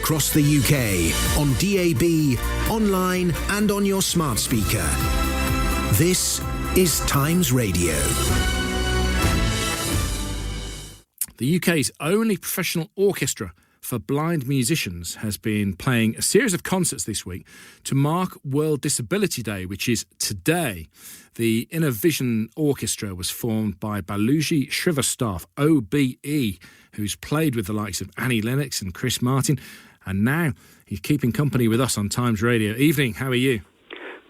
across the UK, on DAB, online and on your smart speaker. This is Times Radio. The UK's only professional orchestra for blind musicians has been playing a series of concerts this week to mark World Disability Day, which is today. The Inner Vision Orchestra was formed by Baluji Shrivastav OBE, who's played with the likes of Annie Lennox and Chris Martin, and now he's keeping company with us on Times Radio. Evening, how are you?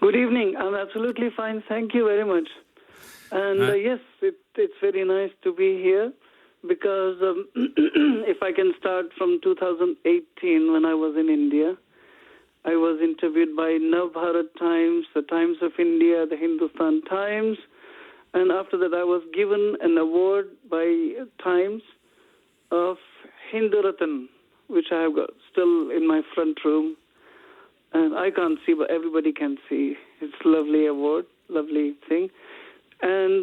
Good evening. I'm absolutely fine. Thank you very much. And yes, it's very nice to be here because if I can start from 2018 when I was in India, I was interviewed by Navbharat Times, the Times of India, the Hindustan Times, and after that I was given an award by Times of Hindu Ratan, which I have got still in my front room. And I can't see, but everybody can see. It's a lovely award, lovely thing. And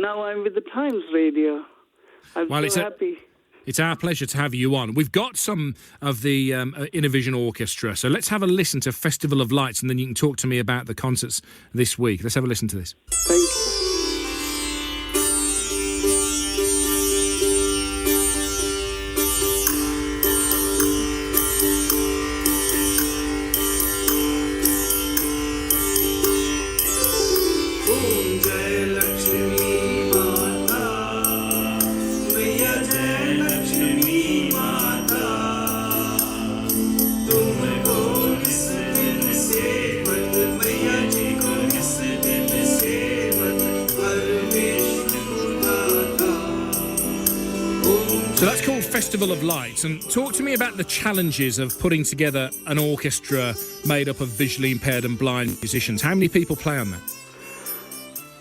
now I'm with the Times Radio. I'm so happy. It's our pleasure to have you on. We've got some of the Inner Vision Orchestra, so let's have a listen to Festival of Lights, and then you can talk to me about the concerts this week. Let's have a listen to this. Thank you. So that's called Festival of Lights. And talk to me about the challenges of putting together an orchestra made up of visually impaired and blind musicians. How many people play on that?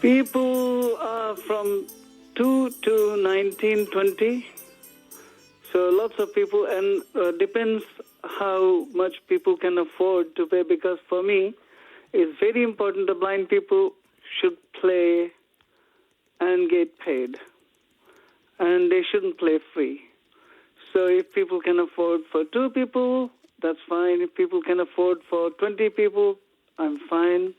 People are from 2 to 19, 20. So lots of people, and depends how much people can afford to pay, because for me, it's very important the blind people should play and get paid. And they shouldn't play free. So if people can afford for 2 people, that's fine. If people can afford for 20 people, I'm fine.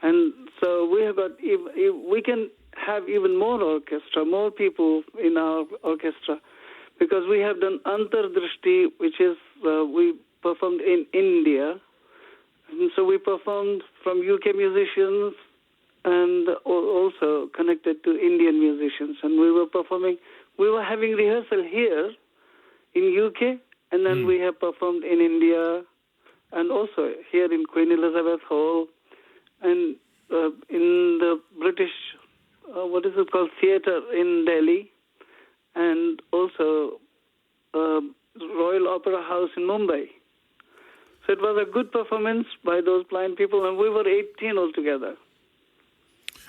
And so we can have even more orchestra, more people in our orchestra, because we have done Antardrishti, which is, we performed in India. And so we performed from UK musicians and also connected to Indian musicians. And we were having rehearsal here in UK, and then we have performed in India and also here in Queen Elizabeth Hall and in the British, theatre in Delhi, and also Royal Opera House in Mumbai. So it was a good performance by those blind people, and we were 18 altogether.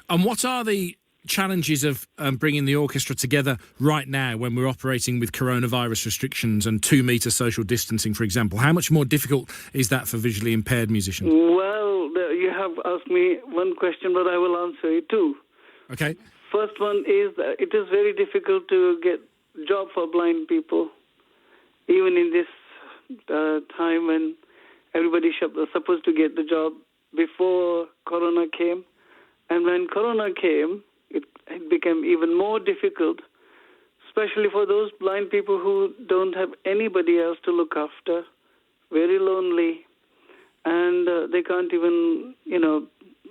And what are the challenges of bringing the orchestra together right now when we're operating with coronavirus restrictions and 2 metre social distancing, for example? How much more difficult is that for visually impaired musicians? Well, you have asked me one question, but I will answer it too. Okay. First one is that it is very difficult to get job for blind people, even in this time when everybody was supposed to get the job before Corona came. And when Corona came, it became even more difficult, especially for those blind people who don't have anybody else to look after, very lonely, and they can't even,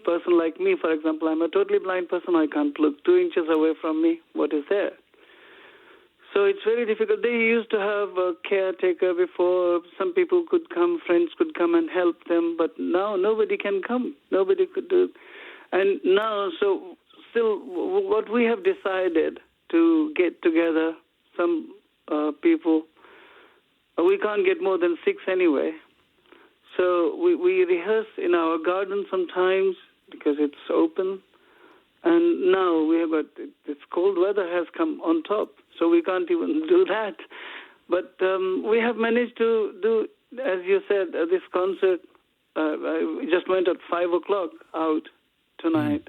person like me, for example, I'm a totally blind person, I can't look 2 inches away from me, what is there? So it's very difficult. They used to have a caretaker before, some people could come, friends could come and help them, but now nobody can come, nobody could do. And now, so still, what we have decided to get together some people, we can't get more than 6 anyway. So we rehearse in our garden sometimes because it's open. And now we have got, this cold weather has come on top, so we can't even do that. But we have managed to do, as you said, this concert. I just went at 5 o'clock out tonight.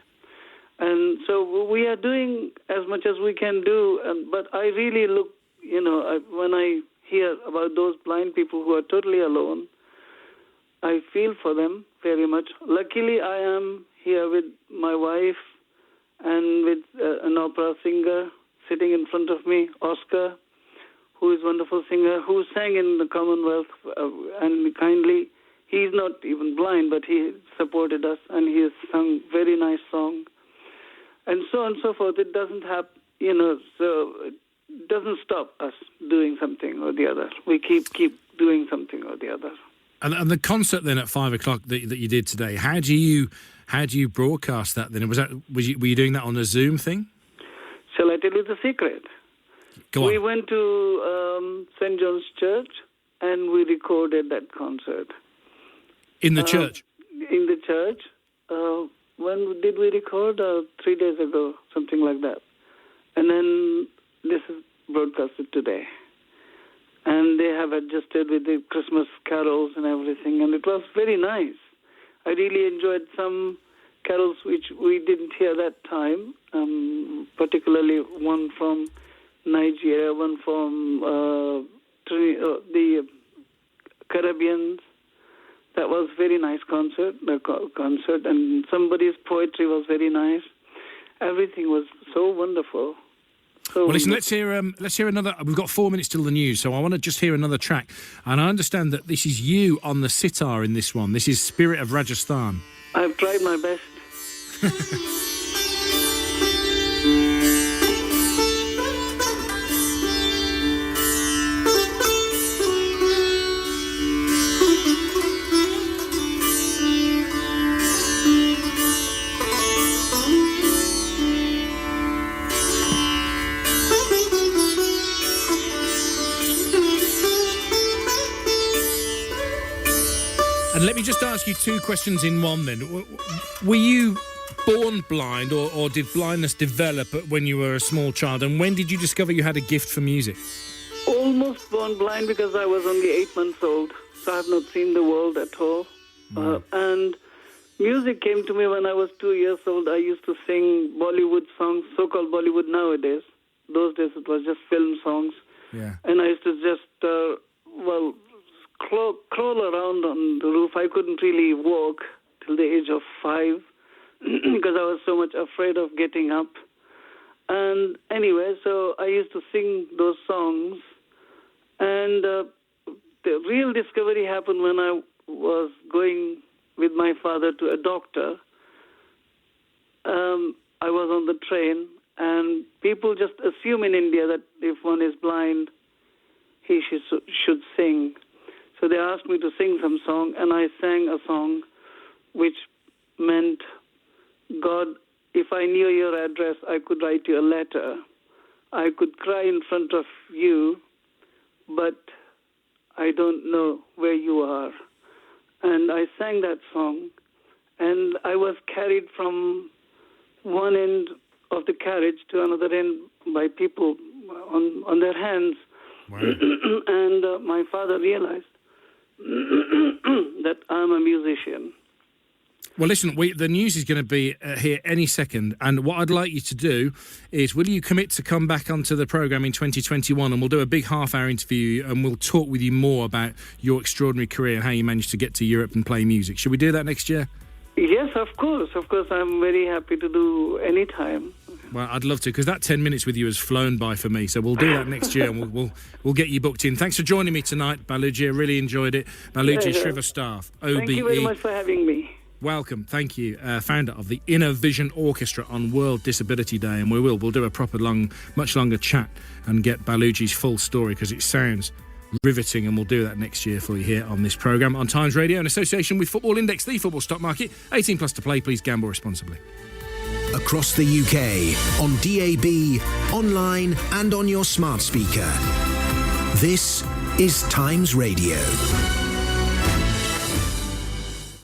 And so we are doing as much as we can do, but I really look, when I hear about those blind people who are totally alone, I feel for them very much. Luckily, I am here with my wife and with an opera singer sitting in front of me, Oscar, who is a wonderful singer, who sang in the Commonwealth, and kindly, he's not even blind, but he supported us, and he has sung very nice song, and so on and so forth. It doesn't have, so it doesn't stop us doing something or the other. We keep doing something or the other. And the concert then at 5 o'clock that you did today, how do you broadcast that then? Were you doing that on a Zoom thing? Shall I tell you the secret? Go on. We went to St. John's Church and we recorded that concert. In the church? In the church. When did we record? 3 days ago, something like that. And then this is broadcasted today. And they have adjusted with the Christmas carols and everything, and it was very nice. I really enjoyed some carols which we didn't hear that time, particularly one from Nigeria, one from the Caribbean. That was very nice concert, and somebody's poetry was very nice. Everything was so wonderful. Well, listen, let's hear another. We've got 4 minutes till the news, so I want to just hear another track. And I understand that this is you on the sitar in this one. This is Spirit of Rajasthan. I've tried my best. And let me just ask you 2 questions in one then. Were you born blind or did blindness develop when you were a small child? And when did you discover you had a gift for music? Almost born blind because I was only 8 months old, so I have not seen the world at all. And music came to me when I was 2 years old. I used to sing Bollywood songs, so-called Bollywood nowadays. Those days it was just film songs. Yeah. And I used to just, crawl around on the roof. I couldn't really walk till the age of 5 because I was so much afraid of getting up. And anyway, so I used to sing those songs. And the real discovery happened when I was going with my father to a doctor. I was on the train, and people just assume in India that if one is blind, he should sing. So they asked me to sing some song, and I sang a song which meant, God, if I knew your address, I could write you a letter. I could cry in front of you, but I don't know where you are. And I sang that song, and I was carried from one end of the carriage to another end by people on their hands. Wow. And my father realized that I'm a musician. Well, listen, the news is going to be here any second, and what I'd like you to do is, will you commit to come back onto the programme in 2021, and we'll do a big half-hour interview, and we'll talk with you more about your extraordinary career and how you managed to get to Europe and play music. Should we do that next year? Yes, of course. Of course, I'm very happy to do any time. Well, I'd love to, because that 10 minutes with you has flown by for me, so we'll do that next year, and we'll get you booked in. Thanks for joining me tonight, Baluji. I really enjoyed it. Baluji Shrivastav OBE. Thank you very much for having me. Welcome, thank you. Founder of the Inner Vision Orchestra on World Disability Day, and we'll do a proper much longer chat and get Baluji's full story, because it sounds riveting, and we'll do that next year for you here on this programme on Times Radio in association with Football Index, the football stock market. 18 plus to play. Please gamble responsibly. Across the UK, on DAB, online and on your smart speaker. This is Times Radio.